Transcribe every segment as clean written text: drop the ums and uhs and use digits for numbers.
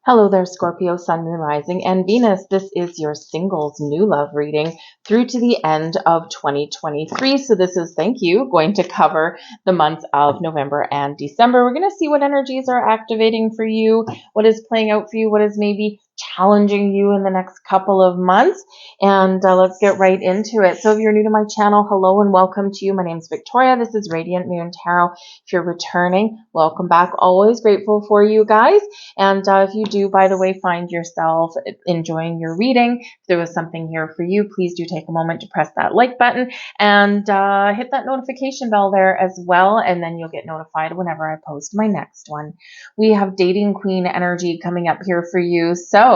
Hello there, Scorpio, Sun, Moon, Rising, and Venus. This is your singles new love reading through to the end of 2023. So this is, thank you, going to cover the months of November and December. We're going to see what energies are activating for you, what is playing out for you, what is maybe challenging you in the next couple of months. And let's get right into it. So if you're new to my channel, hello and welcome to you. My name is Victoria. This is Radiant Moon Tarot. If you're returning, welcome back. Always grateful for you guys. And if you do, by the way, find yourself enjoying your reading, if there was something here for you, please do take a moment to press that like button and hit that notification bell there as well. And then you'll get notified whenever I post my next one. We have dating queen energy coming up here for you. So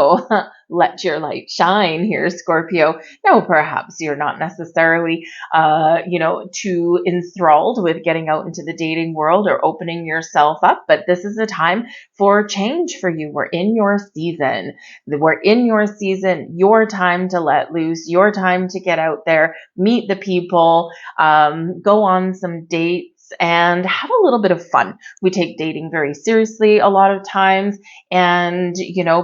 let your light shine here, Scorpio. Now, perhaps you're not necessarily, too enthralled with getting out into the dating world or opening yourself up, but this is a time for change for you. We're in your season. We're in your season, your time to let loose, your time to get out there, meet the people, go on some dates, and have a little bit of fun. We take dating very seriously a lot of times, and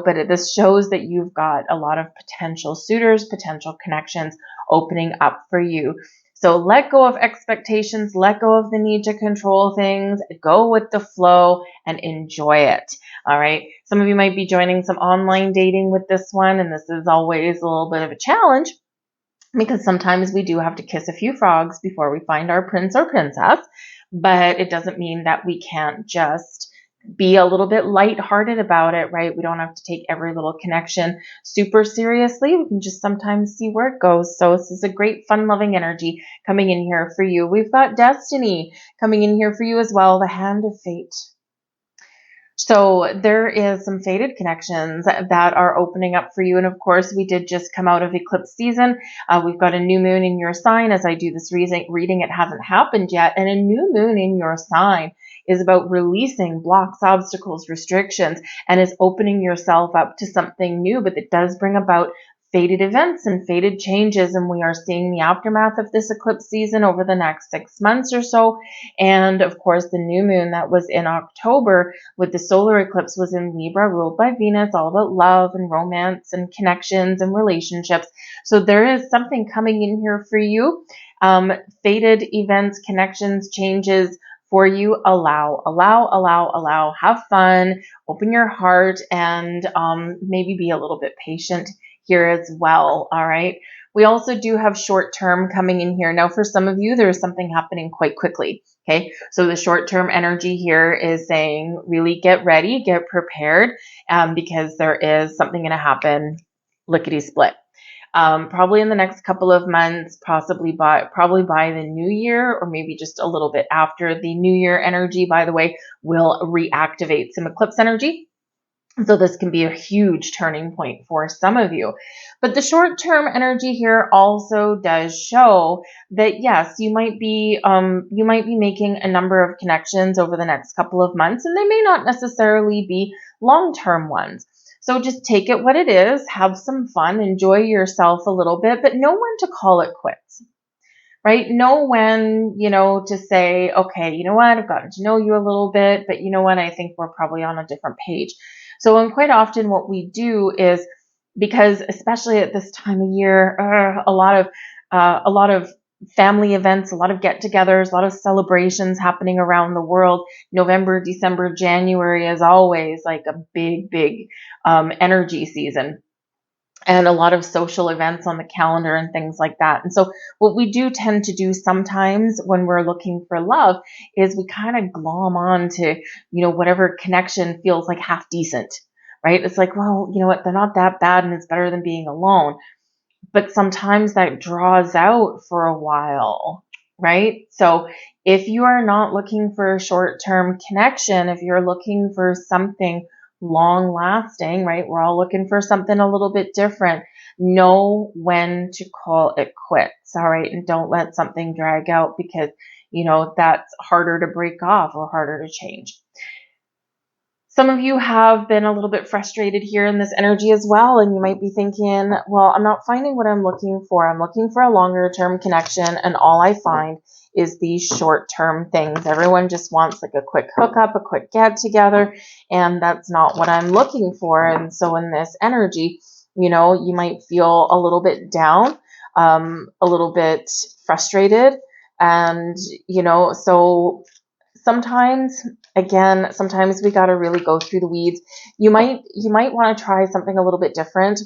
but this shows that you've got a lot of potential suitors, potential connections opening up for you. So let go of expectations, let go of the need to control things, go with the flow and enjoy it. All right. Some of you might be joining some online dating with this one, and this is always a little bit of a challenge because sometimes we do have to kiss a few frogs before we find our prince or princess, but it doesn't mean that we can't just be a little bit lighthearted about it, right? We don't have to take every little connection super seriously. We can just sometimes see where it goes. So this is a great fun-loving energy coming in here for you. We've got destiny coming in here for you as well, the hand of fate. So there is some fated connections that are opening up for you. And of course, we did just come out of eclipse season. We've got a new moon in your sign. As I do this reading, it hasn't happened yet. And a new moon in your sign is about releasing blocks, obstacles, restrictions, and is opening yourself up to something new. But it does bring about fated events and fated changes. And we are seeing the aftermath of this eclipse season over the next 6 months or so. And of course, the new moon that was in October with the solar eclipse was in Libra, ruled by Venus, all about love and romance and connections and relationships. So there is something coming in here for you. Fated events, connections, changes for you. Allow, have fun, open your heart, and maybe be a little bit patient here as well. All right. We also do have short term coming in here. Now, for some of you, there's something happening quite quickly. Okay. So the short term energy here is saying really get ready, get prepared, because there is something going to happen lickety split. Probably in the next couple of months, probably by the new year, or maybe just a little bit after the new year energy, by the way, will reactivate some eclipse energy. So this can be a huge turning point for some of you. But the short-term energy here also does show that, yes, you might be making a number of connections over the next couple of months, and they may not necessarily be long-term ones. So just take it what it is, have some fun, enjoy yourself a little bit, but know when to call it quits. Right? Know when, to say, okay, you know what, I've gotten to know you a little bit, but you know what, I think we're probably on a different page. So, and quite often what we do is, because especially at this time of year, a lot of family events, a lot of get-togethers, a lot of celebrations happening around the world. November, December, January is always like a big energy season. And a lot of social events on the calendar and things like that. And so what we do tend to do sometimes when we're looking for love is we kind of glom on to, whatever connection feels like half decent, right? It's like, well, you know what? They're not that bad and it's better than being alone. But sometimes that draws out for a while, right? So if you are not looking for a short-term connection, if you're looking for something long lasting, right? We're all looking for something a little bit different. Know when to call it quits. All right. And don't let something drag out because, that's harder to break off or harder to change. Some of you have been a little bit frustrated here in this energy as well. And you might be thinking, well, I'm not finding what I'm looking for. I'm looking for a longer term connection. And all I find is these short-term things. Everyone just wants like a quick hookup, a quick get together, and that's not what I'm looking for. And so in this energy, you know, you might feel a little bit down, a little bit frustrated, and, you know, so sometimes, again, sometimes we got to really go through the weeds. You might want to try something a little bit different,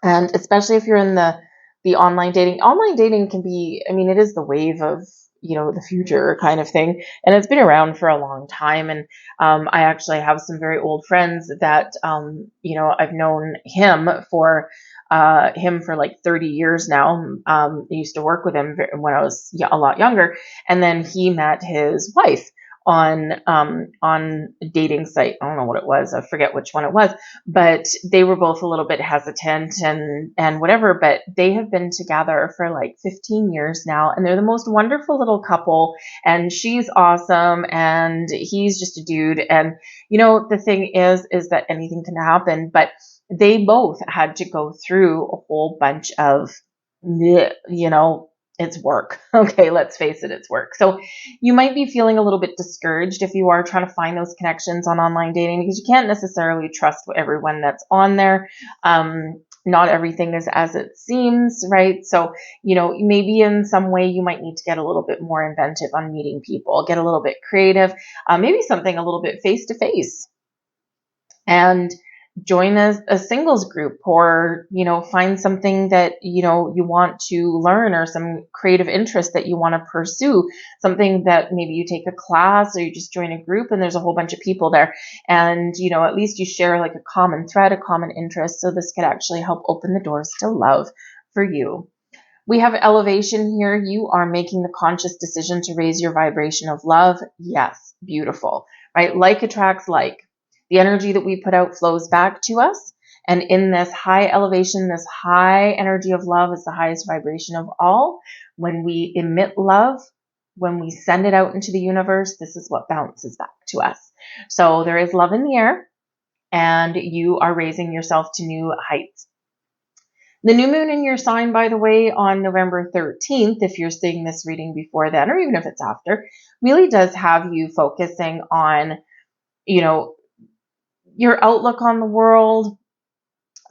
and especially if you're in the online dating. Online dating can be, I mean, it is the wave of, you know, the future kind of thing, and it's been around for a long time. And I actually have some very old friends that, you know, I've known him for like 30 years now. I used to work with him when I was a lot younger, and then he met his wife on a dating site. I don't know what it was. I forget which one it was, but they were both a little bit hesitant and whatever, but they have been together for like 15 years now, and they're the most wonderful little couple, and she's awesome and he's just a dude. And you know, the thing is that anything can happen, but they both had to go through a whole bunch of, you know, it's work. Okay, let's face it, it's work. So you might be feeling a little bit discouraged if you are trying to find those connections on online dating, because you can't necessarily trust everyone that's on there. Not everything is as it seems, right? So, you know, maybe in some way you might need to get a little bit more inventive on meeting people, get a little bit creative, maybe something a little bit face to face, and join a singles group, or, you know, find something that, you know, you want to learn, or some creative interest that you want to pursue, something that maybe you take a class, or you just join a group and there's a whole bunch of people there, and, you know, at least you share like a common thread, a common interest. So this could actually help open the doors to love for you. We have elevation here. You are making the conscious decision to raise your vibration of love. Yes, beautiful, right? Like attracts like. The energy that we put out flows back to us. And in this high elevation, this high energy of love is the highest vibration of all. When we emit love, when we send it out into the universe, this is what bounces back to us. So there is love in the air, and you are raising yourself to new heights. The new moon in your sign, by the way, on November 13th, if you're seeing this reading before then, or even if it's after, really does have you focusing on, you know, your outlook on the world,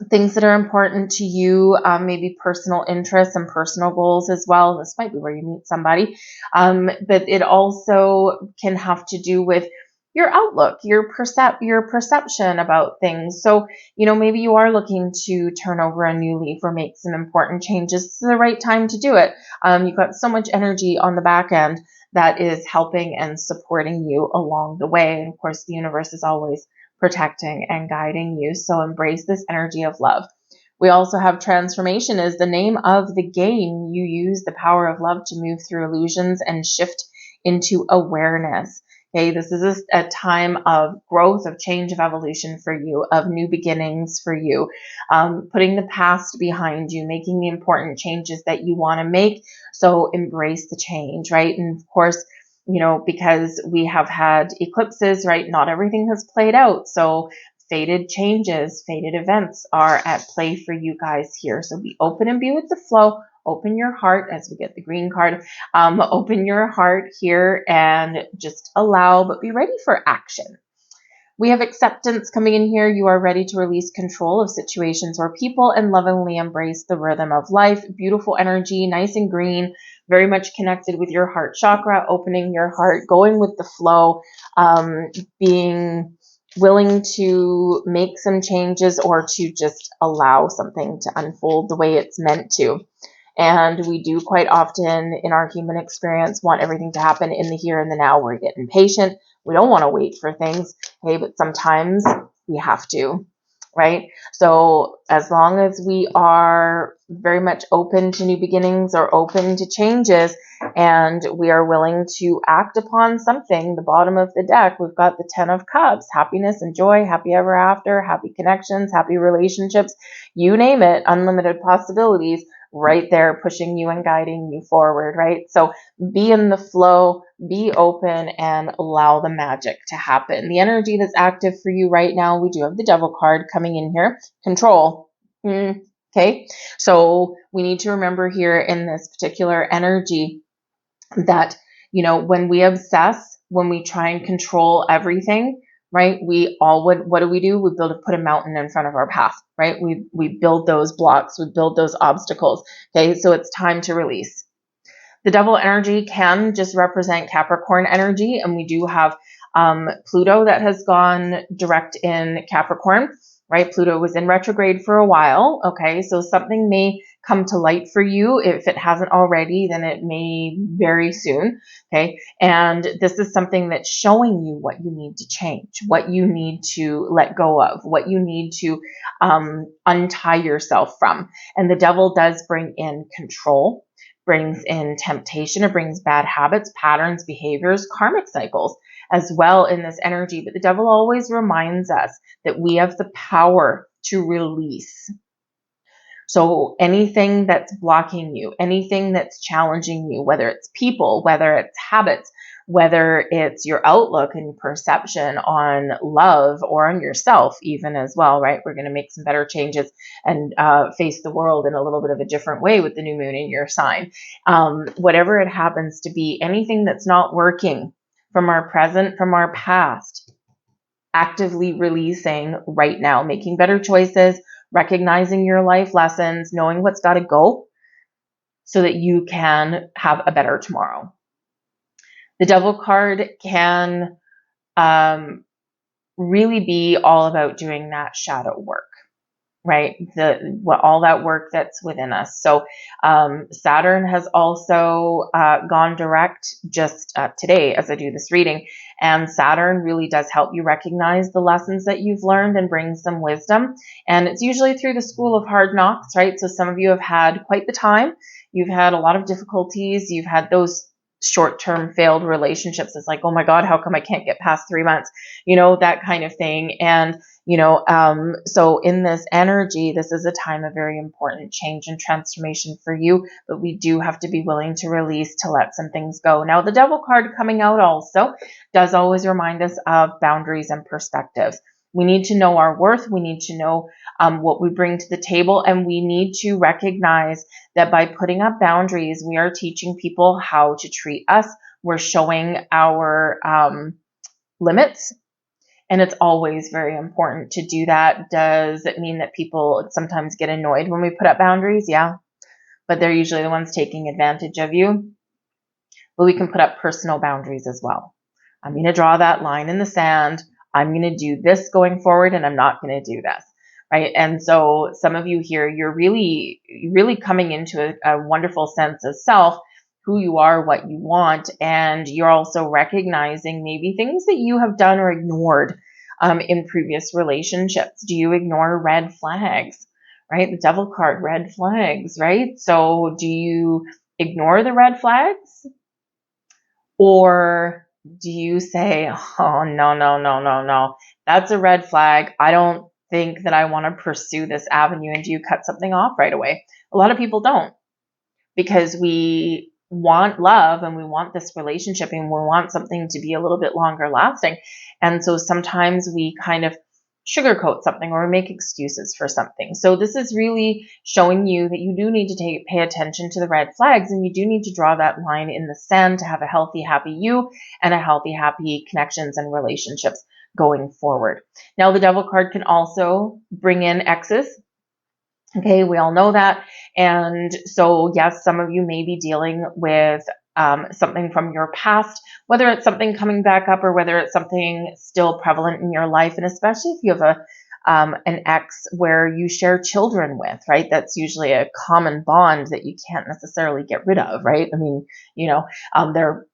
things that are important to you, maybe personal interests and personal goals as well. This might be where you meet somebody, but it also can have to do with your outlook, your perception about things. So, you know, maybe you are looking to turn over a new leaf or make some important changes. It's the right time to do it. You've got so much energy on the back end that is helping and supporting you along the way. And of course, the universe is always protecting and guiding you. So embrace this energy of love. We also have transformation as the name of the game. You use the power of love to move through illusions and shift into awareness. Okay, this is a time of growth, of change, of evolution for you, of new beginnings for you, putting the past behind you, making the important changes that you want to make. So embrace the change, right? And of course, you know, because we have had eclipses, right? Not everything has played out. So fated changes, fated events are at play for you guys here. So be open and be with the flow. Open your heart as we get the green card. Open your heart here and just allow, but be ready for action. We have acceptance coming in here. You are ready to release control of situations or people and lovingly embrace the rhythm of life. Beautiful energy, nice and green, very much connected with your heart chakra, opening your heart, going with the flow, being willing to make some changes or to just allow something to unfold the way it's meant to. And we do quite often in our human experience want everything to happen in the here and the now. We're getting impatient. We don't want to wait for things. Okay, but sometimes we have to, right? So as long as we are very much open to new beginnings or open to changes, and we are willing to act upon something, the bottom of the deck, we've got the 10 of Cups, happiness and joy, happy ever after, happy connections, happy relationships, you name it, unlimited possibilities right there pushing you and guiding you forward, right? So be in the flow, be open, and allow the magic to happen. The energy that's active for you right now, we do have the Devil card coming in here. Control. Okay, so we need to remember here in this particular energy that, when we obsess, when we try and control everything, right? What do? We put a mountain in front of our path, right? We build those blocks, we build those obstacles. Okay. So it's time to release. The devil energy can just represent Capricorn energy. And we do have Pluto that has gone direct in Capricorn, right? Pluto was in retrograde for a while. Okay. So something may come to light for you. If it hasn't already, then it may very soon. Okay. And this is something that's showing you what you need to change, what you need to let go of, what you need to untie yourself from. And the devil does bring in control, brings in temptation, it brings bad habits, patterns, behaviors, karmic cycles as well in this energy. But the devil always reminds us that we have the power to release. So anything that's blocking you, anything that's challenging you, whether it's people, whether it's habits, whether it's your outlook and perception on love or on yourself even as well, right? We're going to make some better changes and face the world in a little bit of a different way with the new moon in your sign. Whatever it happens to be, anything that's not working from our present, from our past, actively releasing right now, making better choices, recognizing your life lessons, knowing what's got to go so that you can have a better tomorrow. The devil card can really be all about doing that shadow work, right? All that work that's within us. So Saturn has also gone direct just today as I do this reading. And Saturn really does help you recognize the lessons that you've learned and bring some wisdom. And it's usually through the school of hard knocks, right? So some of you have had quite the time. You've had a lot of difficulties. You've had those short-term failed relationships. It's like, oh my God, how come I can't get past 3 months? That kind of thing. And so in this energy, this is a time of very important change and transformation for you, but we do have to be willing to release, to let some things go. Now, the devil card coming out also does always remind us of boundaries and perspectives. We need to know our worth. We need to know what we bring to the table, and we need to recognize that by putting up boundaries, we are teaching people how to treat us. We're showing our limits. And it's always very important to do that. Does it mean that people sometimes get annoyed when we put up boundaries? Yeah. But they're usually the ones taking advantage of you. But we can put up personal boundaries as well. I'm going to draw that line in the sand. I'm going to do this going forward, and I'm not going to do this. Right. And so some of you here, you're really coming into a wonderful sense of self, who you are, what you want. And you're also recognizing maybe things that you have done or ignored in previous relationships. Do you ignore red flags, right? The devil card, red flags, right? So do you ignore the red flags? Or do you say, oh, no, that's a red flag. I don't think that I want to pursue this avenue. And do you cut something off right away? A lot of people don't, because we want love and we want this relationship and we want something to be a little bit longer lasting. And so sometimes we kind of sugarcoat something or make excuses for something. So this is really showing you that you do need to pay attention to the red flags, and you do need to draw that line in the sand to have a healthy, happy you and a healthy, happy connections and relationships going forward. Now, the devil card can also bring in exes. Okay, we all know that. And so, yes, some of you may be dealing with something from your past, whether it's something coming back up or whether it's something still prevalent in your life. And especially if you have an ex where you share children with, right? That's usually a common bond that you can't necessarily get rid of, right? I mean, they're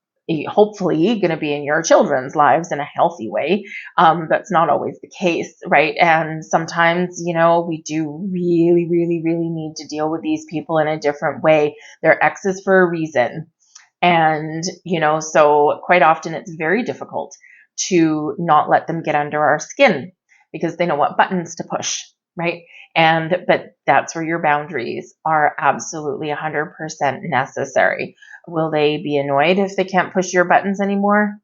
hopefully going to be in your children's lives in a healthy way. That's not always the case, right? And sometimes, we do really, really, really need to deal with these people in a different way. They're exes for a reason. And, so quite often it's very difficult to not let them get under our skin because they know what buttons to push, right? But that's where your boundaries are absolutely 100% necessary. Will they be annoyed if they can't push your buttons anymore?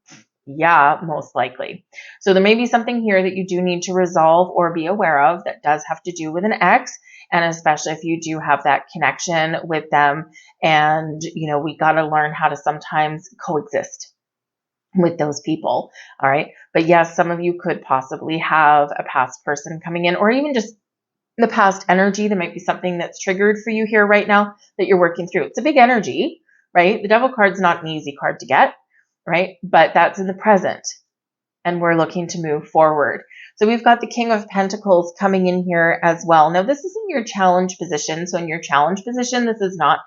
Yeah, most likely. So there may be something here that you do need to resolve or be aware of that does have to do with an ex. And especially if you do have that connection with them, and, we got to learn how to sometimes coexist with those people. All right. But yes, some of you could possibly have a past person coming in, or even just the past energy. There might be something that's triggered for you here right now that you're working through. It's a big energy, right? The Devil card's not an easy card to get, right? But that's in the present, and we're looking to move forward. So we've got the King of Pentacles coming in here as well. Now, this is in your challenge position. So in your challenge position, this is not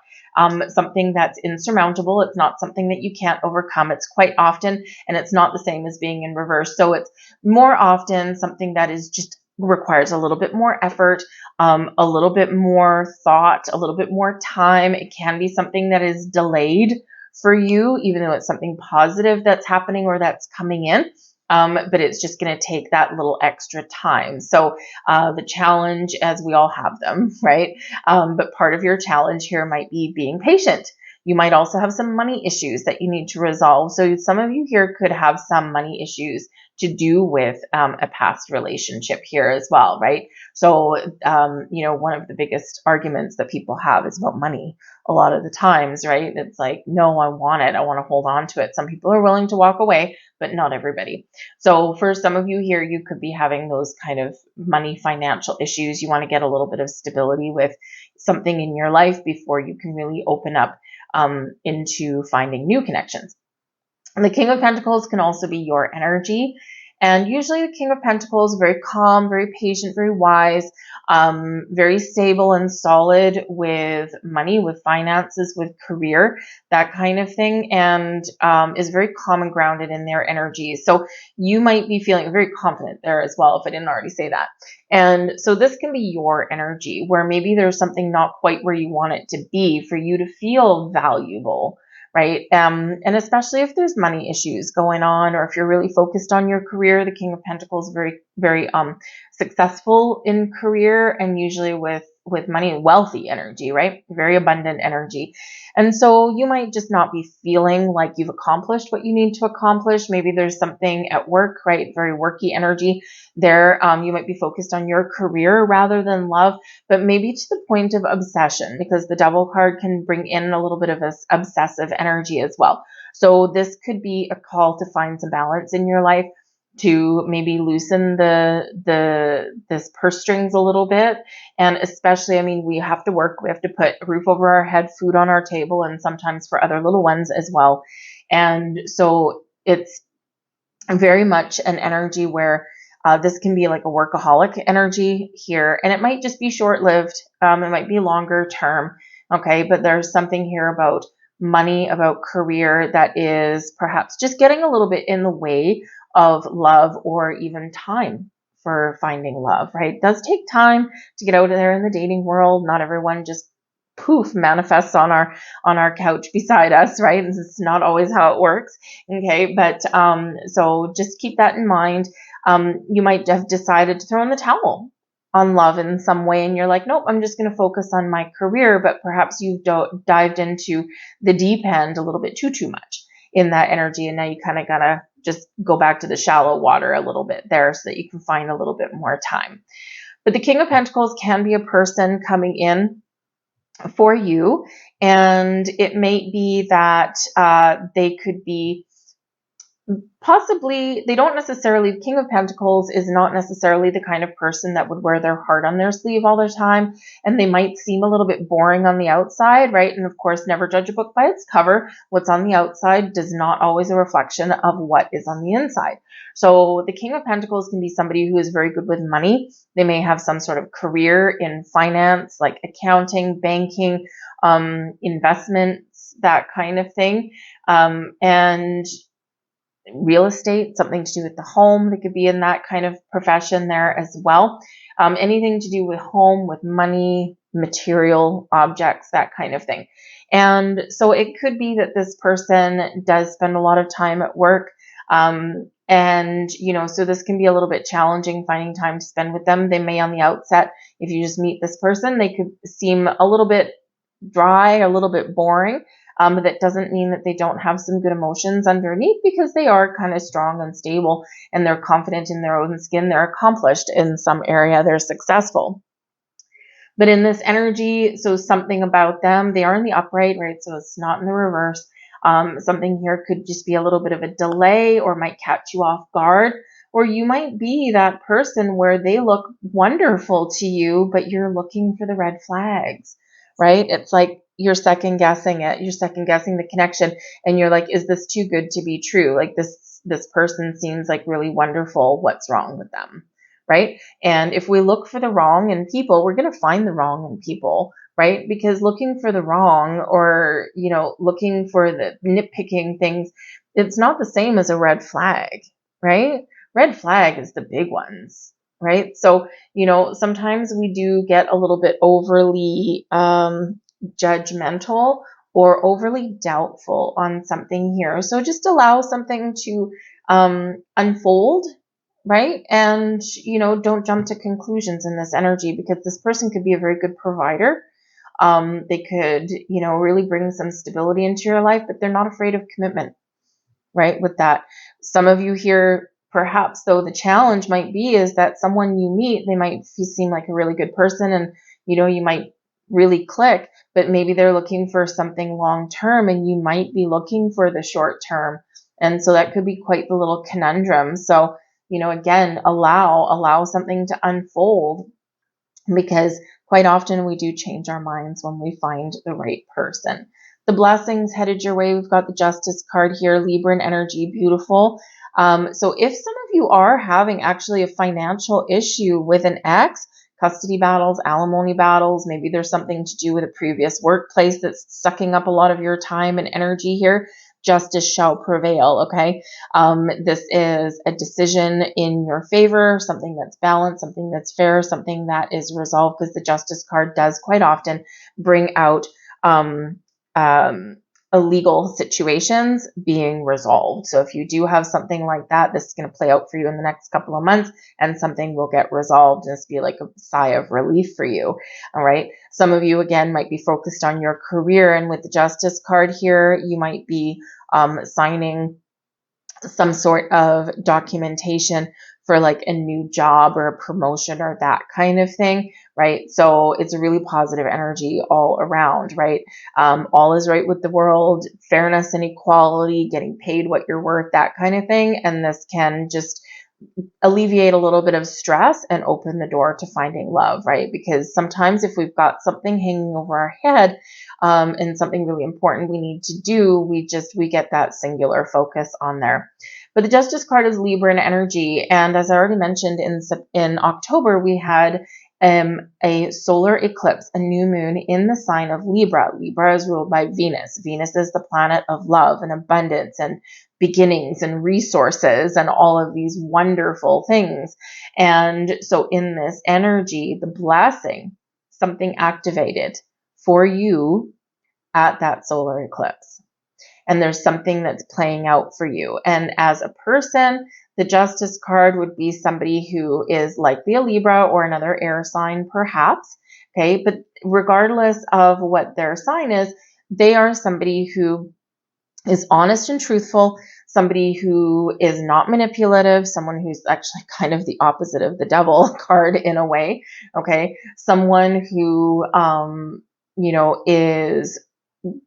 something that's insurmountable. It's not something that you can't overcome. It's quite often, and it's not the same as being in reverse. So it's more often something that is just requires a little bit more effort, a little bit more thought, a little bit more time. It can be something that is delayed for you, even though it's something positive that's happening or that's coming in. But it's just going to take that little extra time. So the challenge, as we all have them, right? But part of your challenge here might be being patient. You might also have some money issues that you need to resolve. So some of you here could have some money issues to do with a past relationship here as well, right? So, one of the biggest arguments that people have is about money a lot of the times, right? It's like, no, I want it. I want to hold on to it. Some people are willing to walk away, but not everybody. So for some of you here, you could be having those kind of money financial issues. You want to get a little bit of stability with something in your life before you can really open up into finding new connections. And the King of Pentacles can also be your energy. And usually the King of Pentacles, very calm, very patient, very wise, very stable and solid with money, with finances, with career, that kind of thing, and is very calm and grounded in their energy. So you might be feeling very confident there as well, if I didn't already say that. And so this can be your energy, where maybe there's something not quite where you want it to be for you to feel valuable, right? And especially if there's money issues going on, or if you're really focused on your career. The King of Pentacles is very, very successful in career, and usually with money, wealthy energy, right? Very abundant energy. And so you might just not be feeling like you've accomplished what you need to accomplish. Maybe there's something at work, right? Very worky energy there. You might be focused on your career rather than love, but maybe to the point of obsession, because the Devil card can bring in a little bit of this obsessive energy as well. So this could be a call to find some balance in your life, to maybe loosen this purse strings a little bit. And especially, we have to work, we have to put a roof over our head, food on our table, and sometimes for other little ones as well. And so it's very much an energy where this can be like a workaholic energy here, and it might just be short-lived. It might be longer term. Okay. But there's something here about money, about career, that is perhaps just getting a little bit in the way of love, or even time for finding love, right? It does take time to get out there in the dating world. Not everyone just poof manifests on our couch beside us, right? And it's not always how it works. Okay. But so just keep that in mind. You might have decided to throw in the towel on love in some way, and you're like, nope, I'm just going to focus on my career. But perhaps you've dived into the deep end a little bit too much in that energy, and now you kind of gotta just go back to the shallow water a little bit there, so that you can find a little bit more time. But the King of Pentacles can be a person coming in for you, and it may be that they could be possibly, they don't necessarily, the King of Pentacles is not necessarily the kind of person that would wear their heart on their sleeve all the time, and they might seem a little bit boring on the outside, right? And of course, never judge a book by its cover. What's on the outside does not always a reflection of what is on the inside. So the King of Pentacles can be somebody who is very good with money. They may have some sort of career in finance, like accounting, banking, investments, that kind of thing. And real estate, something to do with the home. They could be in that kind of profession there as well. Anything to do with home, with money, material objects, that kind of thing. And so it could be that this person does spend a lot of time at work. And, so this can be a little bit challenging finding time to spend with them. They may, on the outset, if you just meet this person, they could seem a little bit dry, a little bit boring. But that doesn't mean that they don't have some good emotions underneath, because they are kind of strong and stable, and they're confident in their own skin. They're accomplished in some area. They're successful. But in this energy, so something about them, they are in the upright, right? So it's not in the reverse. Something here could just be a little bit of a delay or might catch you off guard. Or you might be that person where they look wonderful to you, but you're looking for the red flags, right? It's like you're second guessing it. You're second guessing the connection. And you're like, is this too good to be true? Like this person seems like really wonderful. What's wrong with them? Right? And if we look for the wrong in people, we're going to find the wrong in people, right? Because looking for the wrong or, looking for the nitpicking things, it's not the same as a red flag, right? Red flag is the big ones, right? So, sometimes we do get a little bit overly judgmental or overly doubtful on something here. So just allow something to unfold, right? And, don't jump to conclusions in this energy because this person could be a very good provider. They could, really bring some stability into your life, but they're not afraid of commitment, right? With that, some of you here, perhaps though, the challenge might be is that someone you meet, they might seem like a really good person and, you might really click, but maybe they're looking for something long term and you might be looking for the short term. And so that could be quite the little conundrum. So, again, allow something to unfold because quite often we do change our minds when we find the right person. The blessings headed your way. We've got the Justice card here, Libran energy, beautiful. So if some of you are having actually a financial issue with an ex, custody battles, alimony battles, maybe there's something to do with a previous workplace that's sucking up a lot of your time and energy here, justice shall prevail, okay? This is a decision in your favor, something that's balanced, something that's fair, something that is resolved, because the Justice card does quite often bring out illegal situations being resolved. So if you do have something like that, this is going to play out for you in the next couple of months and something will get resolved and it's be like a sigh of relief for you. All right. Some of you, again, might be focused on your career, and with the Justice card here, you might be signing some sort of documentation for like a new job or a promotion or that kind of thing, right? So it's a really positive energy all around, right? All is right with the world, fairness and equality, getting paid what you're worth, that kind of thing. And this can just alleviate a little bit of stress and open the door to finding love, right? Because sometimes if we've got something hanging over our head and something really important we need to do, we get that singular focus on there. But the Justice card is Libran energy. And as I already mentioned, in October, we had a solar eclipse, a new moon in the sign of Libra. Libra is ruled by Venus. Venus is the planet of love and abundance and beginnings and resources and all of these wonderful things. And so in this energy, the blessing, something activated for you at that solar eclipse. And there's something that's playing out for you. And as a person, the Justice card would be somebody who is likely a Libra or another air sign, perhaps. Okay. But regardless of what their sign is, they are somebody who is honest and truthful, somebody who is not manipulative, someone who's actually kind of the opposite of the devil card in a way. Okay. Someone who, is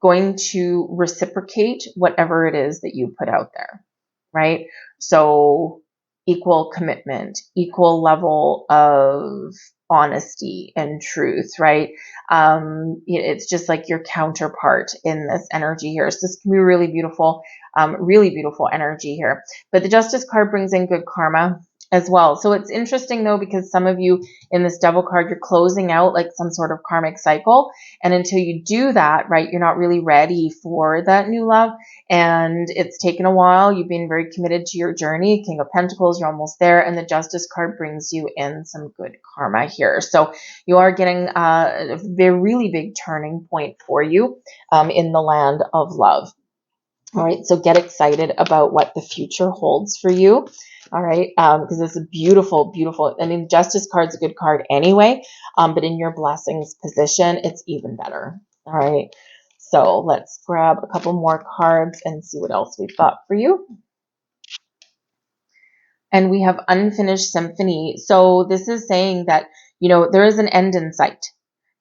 going to reciprocate whatever it is that you put out there, right? So equal commitment, equal level of honesty and truth, right? It's just like your counterpart in this energy here. So this can be really beautiful energy here. But the Justice card brings in good karma as well. So it's interesting though, because some of you in this Devil card, you're closing out like some sort of karmic cycle. And until you do that, right, you're not really ready for that new love. And it's taken a while. You've been very committed to your journey. King of Pentacles, you're almost there. And the Justice card brings you in some good karma here. So you are getting a really big turning point for you in the land of love. All right, so get excited about what the future holds for you. All right, because it's a beautiful, beautiful, I mean, Justice card's a good card anyway, but in your blessings position, it's even better. All right, so let's grab a couple more cards and see what else we've got for you. And we have Unfinished Symphony. So this is saying that, there is an end in sight.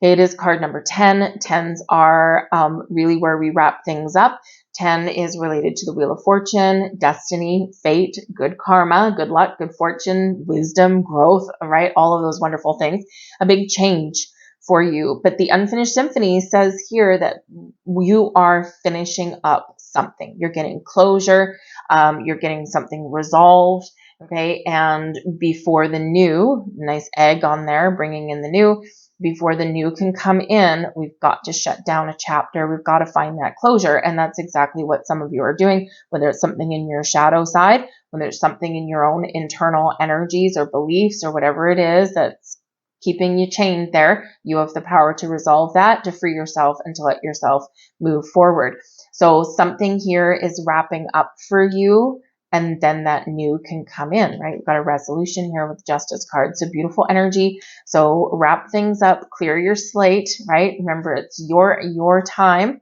It is card number 10. 10s are really where we wrap things up. 10 is related to the Wheel of Fortune, destiny, fate, good karma, good luck, good fortune, wisdom, growth, right? All of those wonderful things. A big change for you. But the Unfinished Symphony says here that you are finishing up something. You're getting closure. You're getting something resolved. Okay. And before the new, nice egg on there, bringing in the new, before the new can come in, we've got to shut down a chapter. We've got to find that closure. And that's exactly what some of you are doing, whether it's something in your shadow side, whether it's something in your own internal energies or beliefs or whatever it is that's keeping you chained there. You have the power to resolve that, to free yourself and to let yourself move forward. So something here is wrapping up for you, and then that new can come in, right? We've got a resolution here with Justice card. So beautiful energy. So wrap things up, clear your slate, right? Remember, it's your time.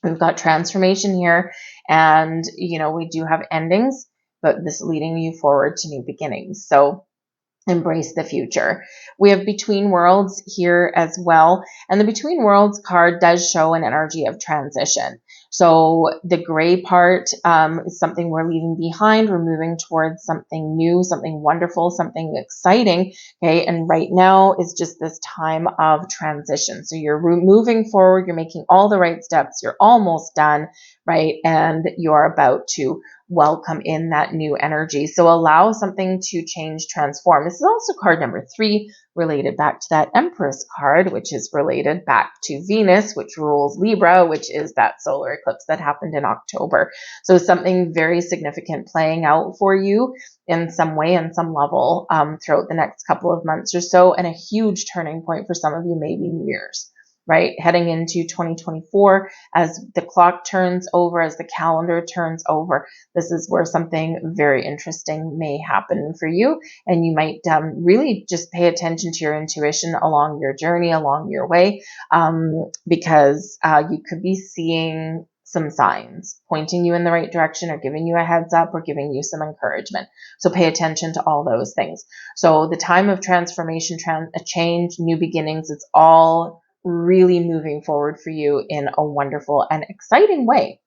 We've got transformation here, and we do have endings, but this leading you forward to new beginnings. So embrace the future. We have Between Worlds here as well. And the Between Worlds card does show an energy of transition. So the gray part is something we're leaving behind. We're moving towards something new, something wonderful, something exciting. Okay. And right now is just this time of transition. So you're moving forward. You're making all the right steps. You're almost done, right? And you're about to welcome in that new energy. So allow something to change, transform. This is also card number 3, related back to that Empress card, which is related back to Venus, which rules Libra, which is that solar eclipse that happened in October. So something very significant playing out for you in some way, in some level, throughout the next couple of months or so, and a huge turning point for some of you, maybe New Year's. Right? Heading into 2024, as the clock turns over, as the calendar turns over, this is where something very interesting may happen for you. And you might really just pay attention to your intuition along your journey, along your way, because you could be seeing some signs pointing you in the right direction, or giving you a heads up, or giving you some encouragement. So pay attention to all those things. So the time of transformation, a change, new beginnings, it's all really moving forward for you in a wonderful and exciting way.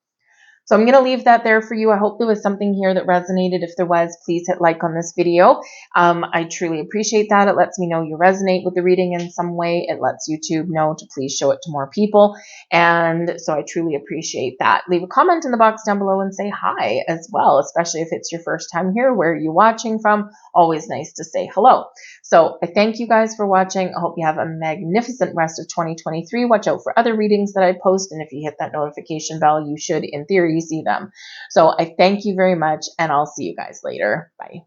So I'm going to leave that there for you. I hope there was something here that resonated. If there was, please hit like on this video. I truly appreciate that. It lets me know you resonate with the reading in some way. It lets YouTube know to please show it to more people. And so I truly appreciate that. Leave a comment in the box down below and say hi as well, especially if it's your first time here. Where are you watching from? Always nice to say hello. So I thank you guys for watching. I hope you have a magnificent rest of 2023. Watch out for other readings that I post. And if you hit that notification bell, you should, in theory, see them. So I thank you very much, and I'll see you guys later. Bye.